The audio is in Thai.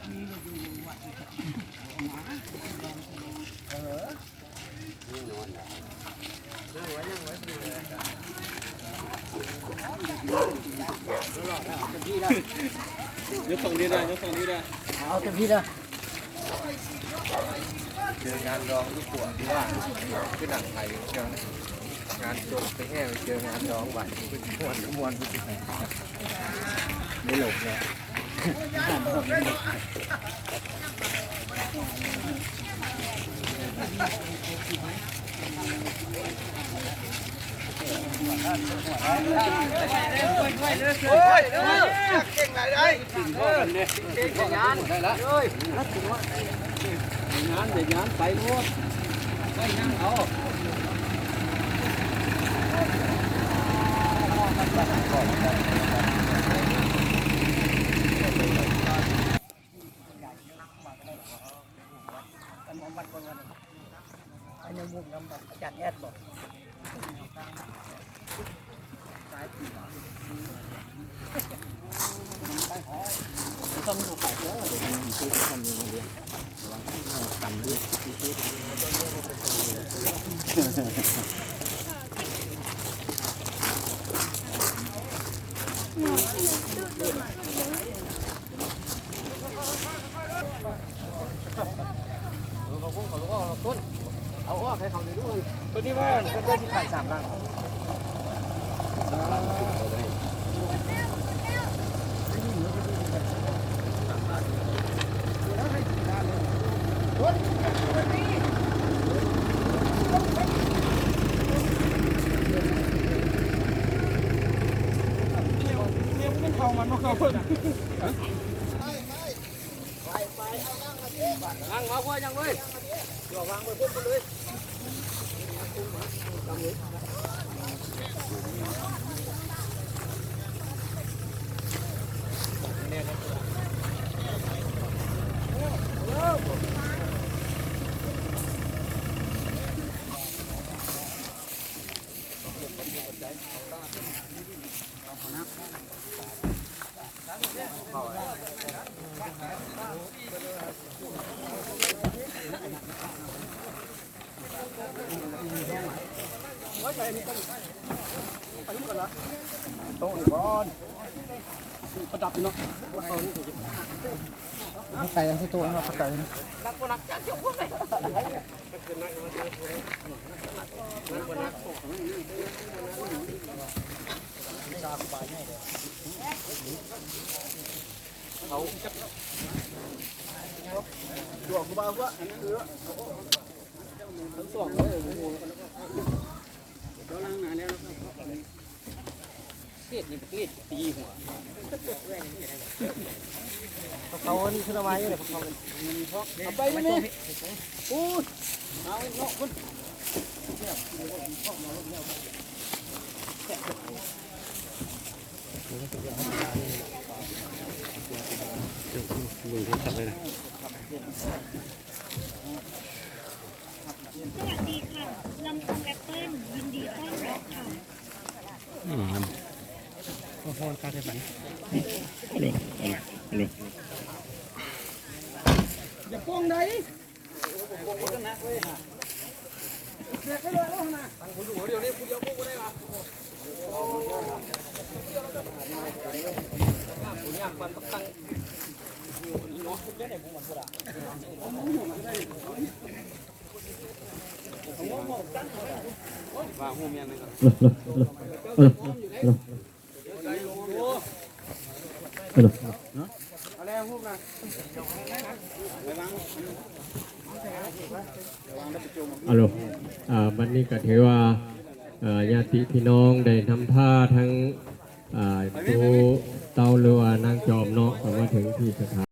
ยกฝั่งนี้ได้ยกฝั่งนี้ได้เอาเต็มที่เลยเจองานรองลูกปวดที่ว่าคือหนังไทยเชียวงานจบไปแห้เจองานรองหวานเป็นมวนไม่หลบเลยโอ้ยเก่งไหนได้เก่งงานได้ละเฮ้ยงานเด็กงานไปหมดไปนั่งเอาอันนี้มุมน้ำแบบอาจารย์แอดบอกต้องดูไปเยอะเลยคือทำยังไงดีทำด้วยเอาออกให้เขาดูด้วยตัวนี้ว่าก็ได้ที่ขาย3 ล้านนั่งมาพ่อยังเลยอย่าวางไปพุ่งไปเลยโต๊ะบอลประดับเนาะไก่ที่ตัวเราไก่นะนักบอลนักจัดยกไปเขาตัวกูบ้าก็ทั้งสองเลยเราล้างนานแล้วเกลียดนี่เกลียดตีหัวเขานี่ขึ้นมาอยู่เลยเขาเอาไปไหมอู้เอาเนาะคุณมือที่จับเลยนะสวัสดีค่ะลำโพงแอปเปิ้ลยินดีต้อนรับค่ะพอการได้ไหมอย่าป้องได้เด็กก็เลยแล้วนะคุณอยู่เดี๋ยวนี้คุณเดียวพวกได้ป่ะคุณอยากปั่นตั้งว่าหูเมียนเลยครับอะไรพวกนั้นฮัลโหลวันนี้ก็ถือว่าญาติพี่น้องได้ทำท่าทั้งตูเตาเรือว่านางจอมเนาะมาถึงที่สถาน